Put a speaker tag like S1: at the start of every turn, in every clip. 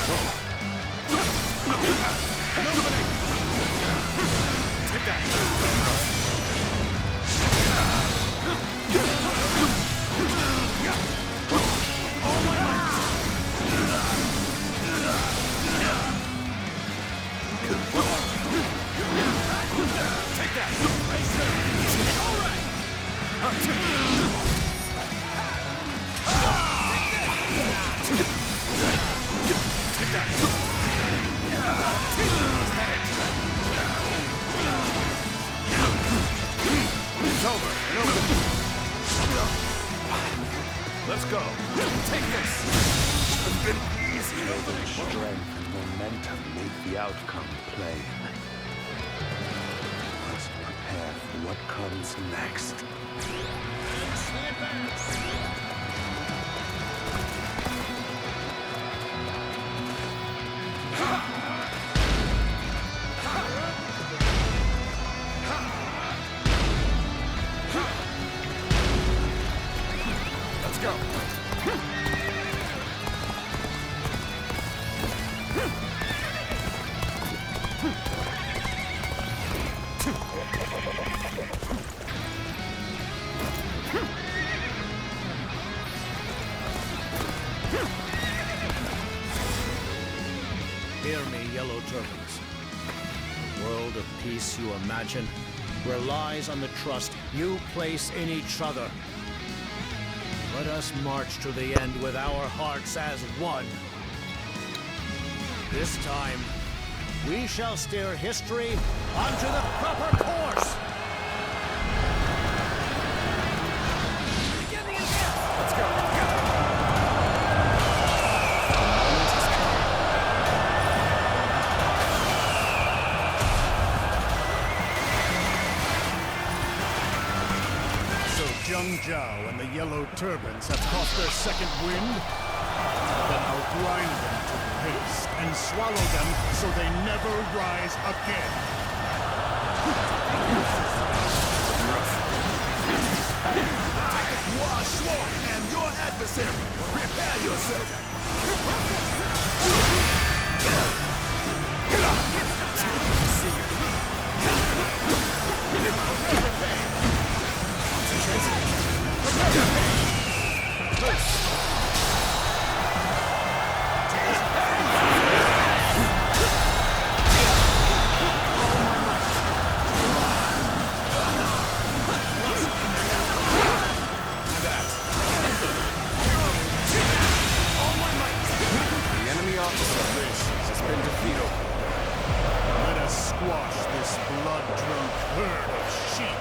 S1: Take that! Let's go. Take this. It's been easy.
S2: Strength and momentum make the outcome plain. You must prepare for what comes next.
S1: Let's go.
S3: Hear me, Yellow Turbans. The world of peace you imagine relies on the trust you place in each other. Let us march to the end with our hearts as one. This time, we shall steer history onto the proper course.
S1: Let's go.
S3: Jiao and the Yellow Turbans have caught their second wind, then I'll grind them to paste and swallow them so they never rise again.
S1: You are sworn and your adversary. Prepare yourself.
S3: Let us squash this blood-drunk herd of sheep.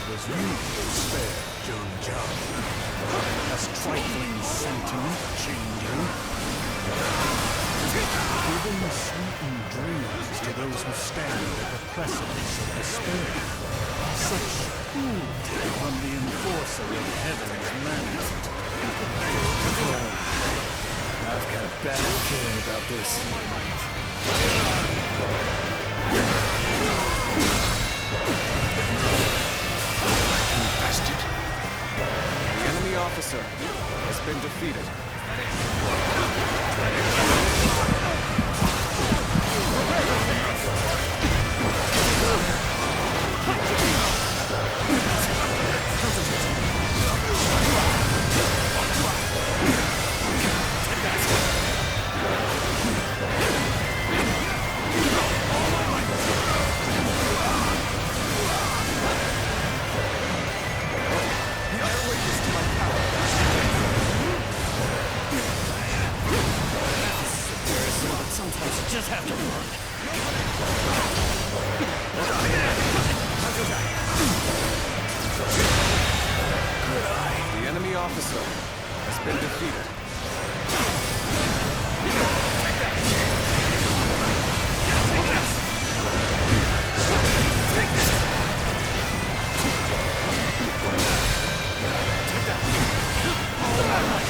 S3: Was you spared, Jiao? As trifling sentiment changing, giving sweetened dreams to those who stand at the precipice of despair. Such cruelty from the enforcer of heaven's mandate. I've got a bad feeling about this.
S1: Bastard. The enemy officer has been defeated.
S3: Sometimes you just have to run.
S1: The enemy officer has been defeated. Take that.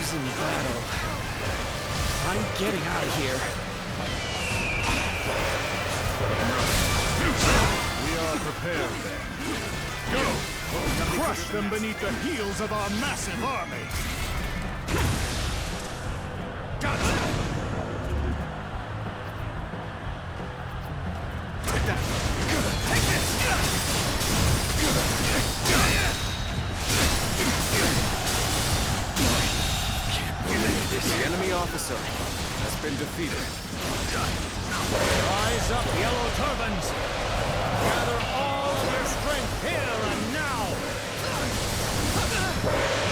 S1: losing battle. I'm getting out of here.
S4: We are prepared then. Go! Crush them beneath the heels of our massive army!
S1: The enemy officer has been defeated.
S3: Rise up, yellow turbans! Gather all of your strength here and now!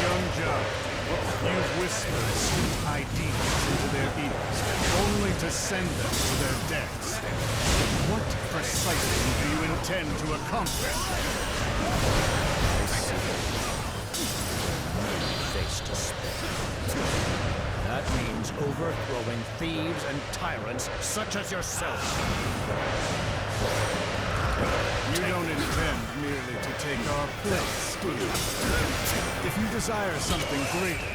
S4: Young Jiao, you've whispered sweet ideas into their ears, only to send them to their deaths. What precisely do you intend to accomplish?
S3: Face to spare. That means overthrowing thieves and tyrants such as yourself.
S4: You don't intend merely to take our place, do you? If you desire something greater,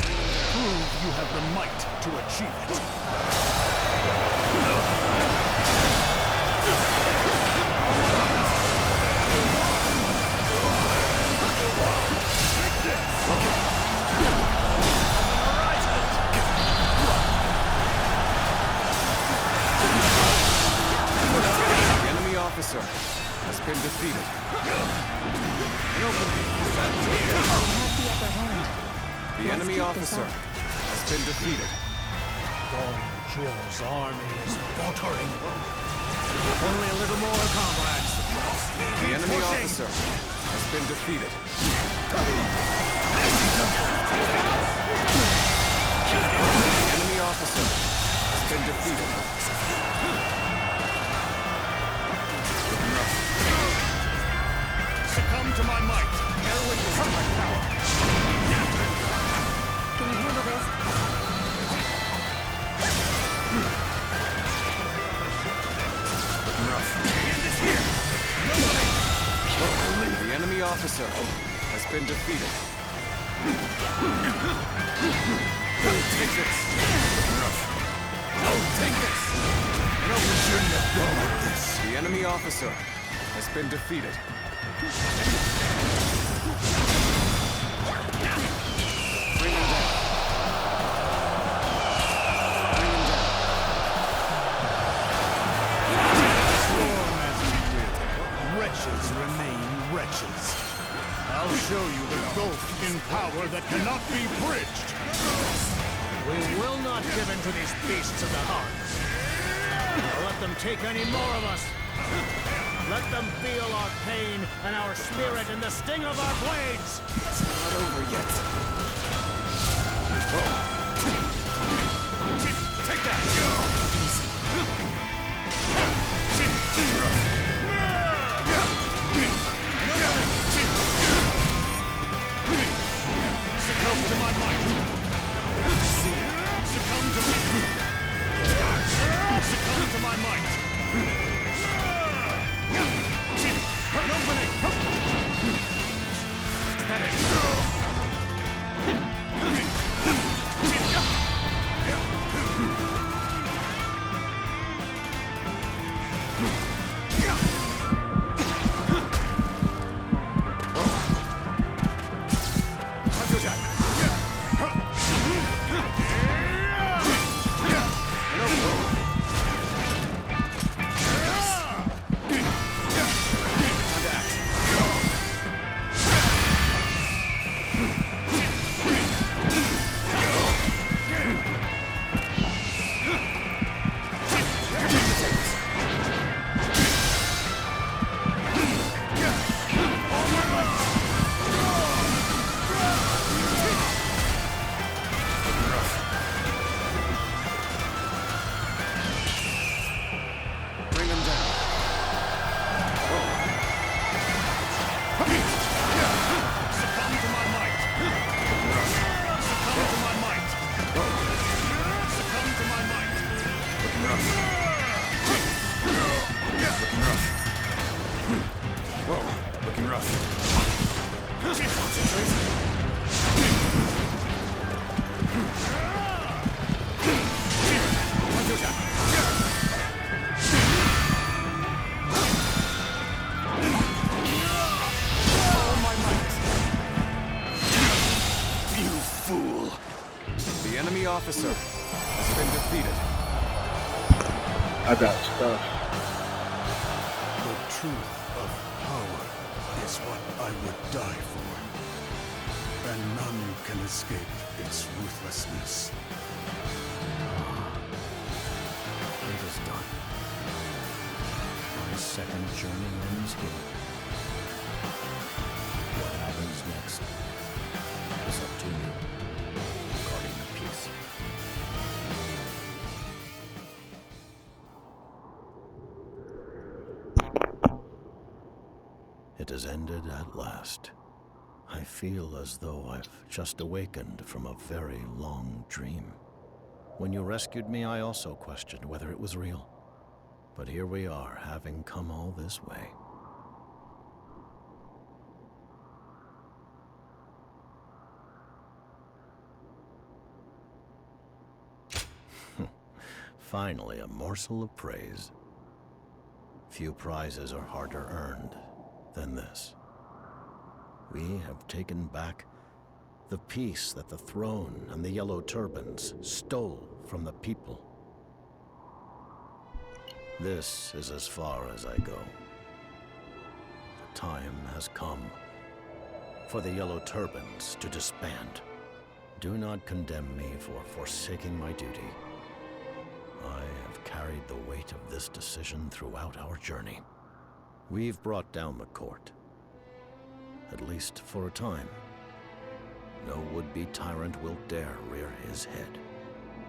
S4: prove you have the might to achieve it.
S1: The enemy officer has been defeated. The enemy officer has been defeated.
S3: Jiao's army is faltering. Only a little more, comrades.
S1: The enemy officer has been defeated. The enemy officer has been defeated.
S4: Succumb to my might.
S5: Can you handle this?
S1: The enemy officer has been defeated. Take this. Take this. No, we shouldn't have gone like this. The enemy officer has been defeated. Bring him down. Bring him down.
S4: Storm as you will, wretches remain wretches. I'll show you the gulf in power that cannot be bridged.
S3: We will not give in to these beasts of the hearts. Nor let them take any more of us. Let them feel our pain and our spirit and the sting of our blades.
S1: It's not over yet. Take that!
S4: Succumb to my might. Succumb to me. Succumb to my might.
S1: Concentrate. enemy officer has been defeated.
S6: I got stuff.
S4: The truth of power is what I would die for. And none can escape its ruthlessness.
S3: It is done. My second journey ends here. What happens next is up to you, guarding the peace. It has ended at last. I feel as though I've just awakened from a very long dream. When you rescued me, I also questioned whether it was real. But here we are, having come all this way. Finally, a morsel of praise. Few prizes are harder earned than this. We have taken back the peace that the throne and the Yellow Turbans stole from the people. This is as far as I go. The time has come for the Yellow Turbans to disband. Do not condemn me for forsaking my duty. I have carried the weight of this decision throughout our journey. We've brought down the court. At least for a time. No would-be tyrant will dare rear his head.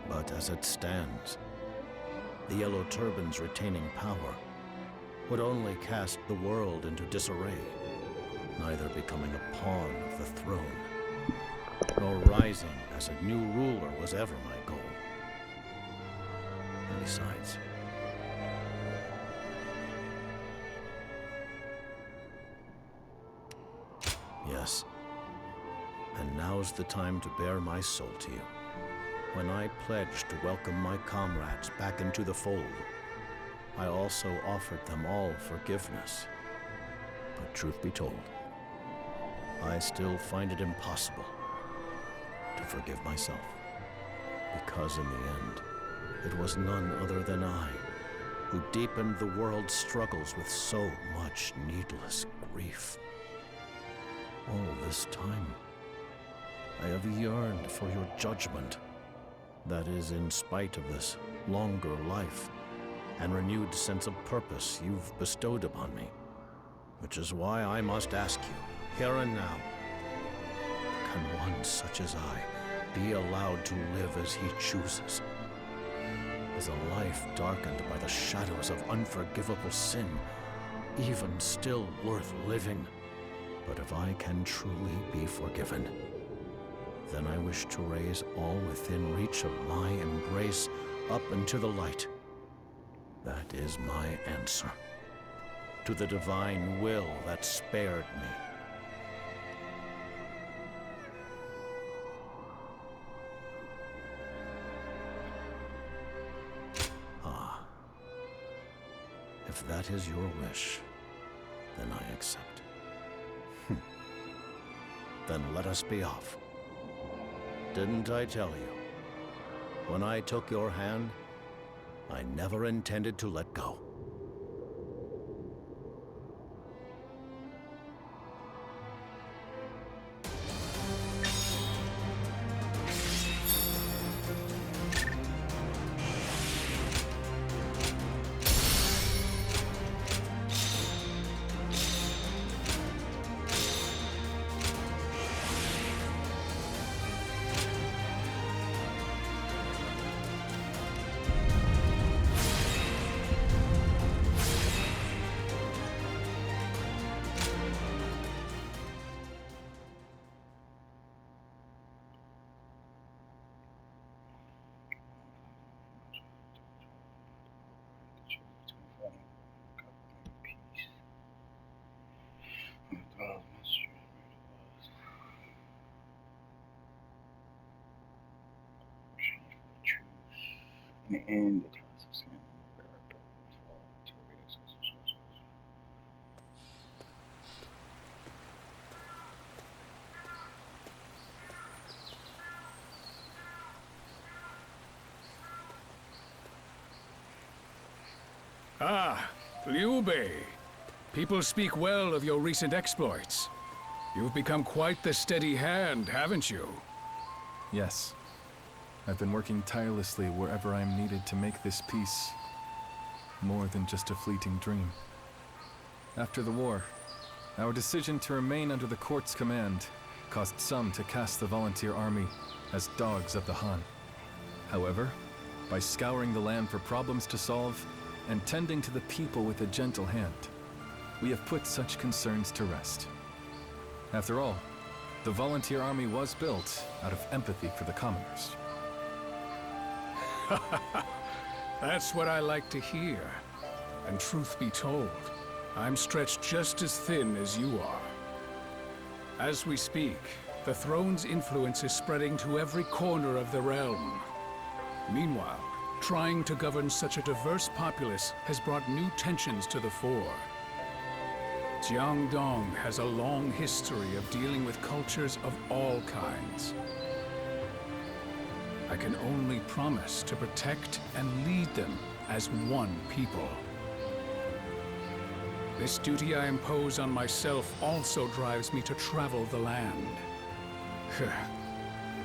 S3: But as it stands, the Yellow Turbans retaining power would only cast the world into disarray, neither becoming a pawn of the throne, nor rising as a new ruler was ever my goal. And besides, yes, and now's the time to bare my soul to you. When I pledged to welcome my comrades back into the fold, I also offered them all forgiveness. But truth be told, I still find it impossible to forgive myself. Because in the end, it was none other than I who deepened the world's struggles with so much needless grief. All this time, I have yearned for your judgment. That is, in spite of this longer life and renewed sense of purpose you've bestowed upon me. Which is why I must ask you, here and now, can one such as I be allowed to live as he chooses? Is a life darkened by the shadows of unforgivable sin even still worth living? But if I can truly be forgiven, then I wish to raise all within reach of my embrace up into the light. That is my answer to the divine will that spared me. Ah, if that is your wish, then I accept. Then let us be off. Didn't I tell you? When I took your hand, I never intended to let go.
S6: And
S4: Ah, Liu Bei. People speak well of your recent exploits. You've become quite the steady hand, haven't you?
S7: Yes. I've been working tirelessly wherever I am needed to make this peace more than just a fleeting dream. After the war, our decision to remain under the court's command caused some to cast the volunteer army as dogs of the Han. However, by scouring the land for problems to solve and tending to the people with a gentle hand, we have put such concerns to rest. After all, the volunteer army was built out of empathy for the commoners.
S4: That's what I like to hear. And truth be told, I'm stretched just as thin as you are. As we speak, the throne's influence is spreading to every corner of the realm. Meanwhile, trying to govern such a diverse populace has brought new tensions to the fore. Jiangdong has a long history of dealing with cultures of all kinds. I can only promise to protect and lead them as one people. This duty I impose on myself also drives me to travel the land.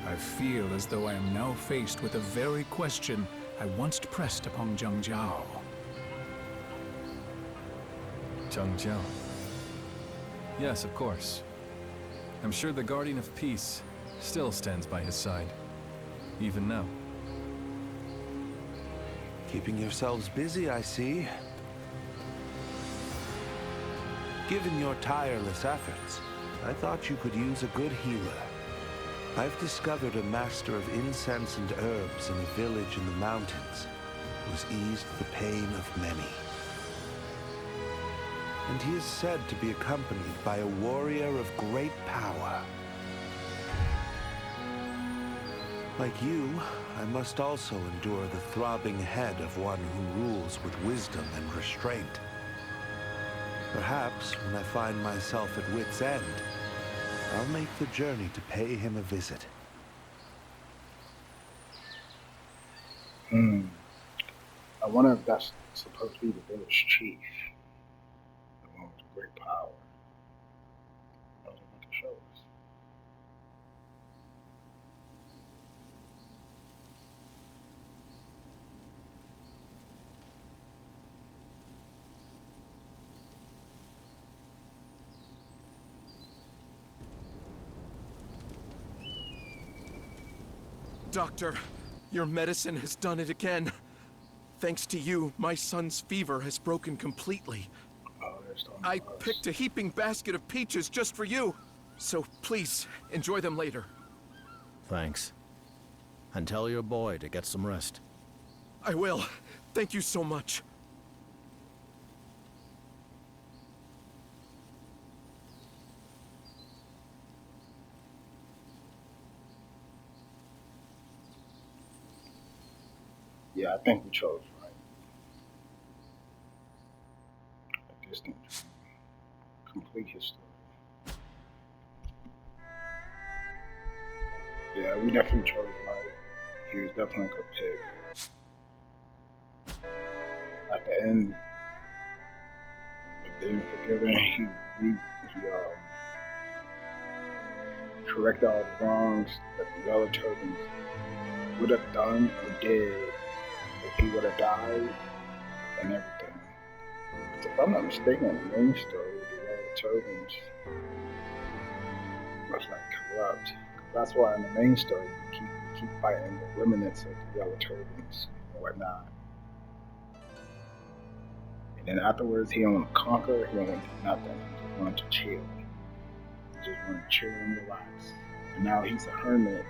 S4: I feel as though I am now faced with the very question I once pressed upon Jiao.
S7: Jiao. Yes, of course. I'm sure the Guardian of Peace still stands by his side, even now.
S2: Keeping yourselves busy, I see. Given your tireless efforts, I thought you could use a good healer. I've discovered a master of incense and herbs in a village in the mountains who's eased the pain of many. And he is said to be accompanied by a warrior of great power. Like you, I must also endure the throbbing head of one who rules with wisdom and restraint. Perhaps, when I find myself at wit's end, I'll make the journey to pay him a visit.
S6: I wonder if that's supposed to be the village chief. The one with great power. I was about to show us.
S1: Doctor, your medicine has done it again. Thanks to you, my son's fever has broken completely. I picked a heaping basket of peaches just for you. So please, enjoy them later.
S3: Thanks. And tell your boy to get some rest.
S1: I will. Thank you so much.
S6: Yeah, I think we chose right. A distant complete history. Yeah, we definitely chose right. He was definitely a good pick. At the end, with being forgiven, he corrected all the wrongs that the Yellow Turbans would have done or did if he would have died and everything. If I'm not mistaken, the main story, the Yellow Turbans was like corrupt. That's why in the main story you keep fighting the remnants of the Yellow Turbans and whatnot. And then afterwards he don't want to conquer, he don't want to do nothing. He just wanted to chill. He just wanted to chill and relax. And now he's a hermit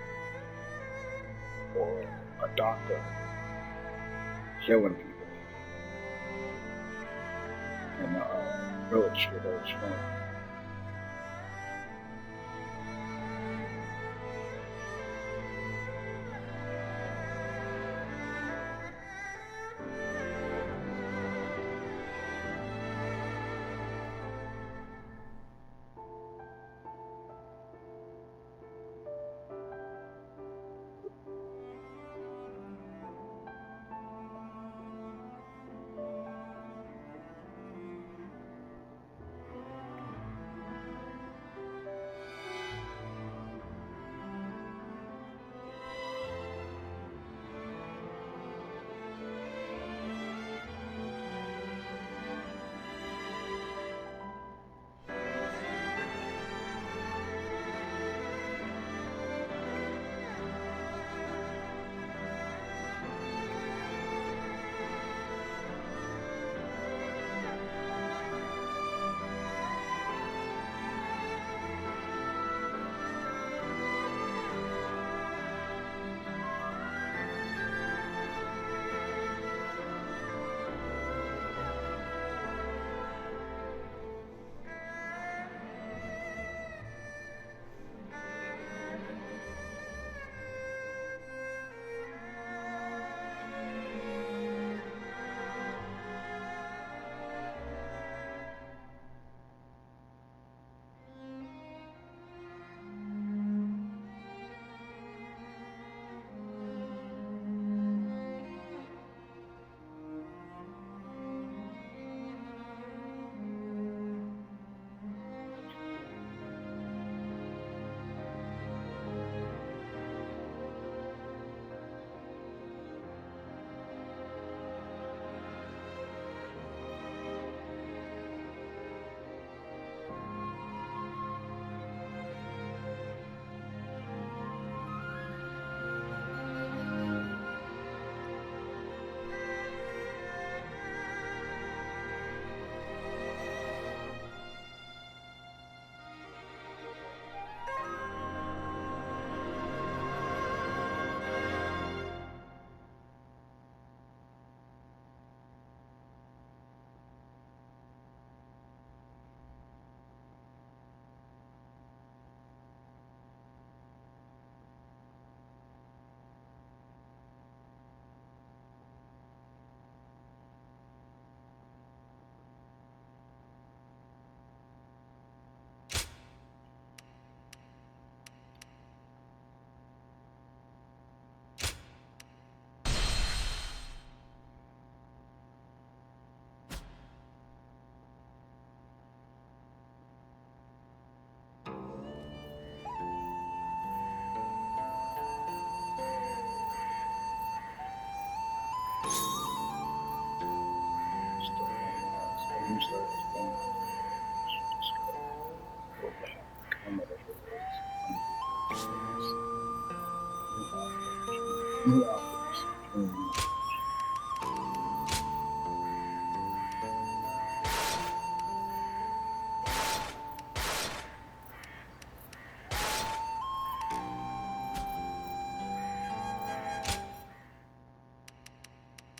S6: or a doctor healing people in the village where they're from.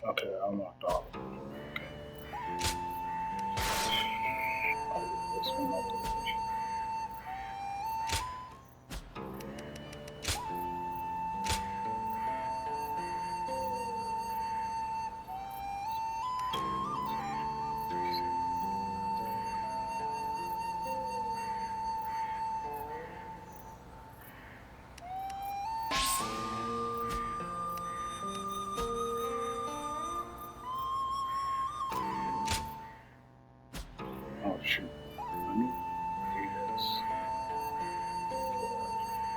S6: Okay, I unlocked all of them. I'll get this one out the way. Oh shoot.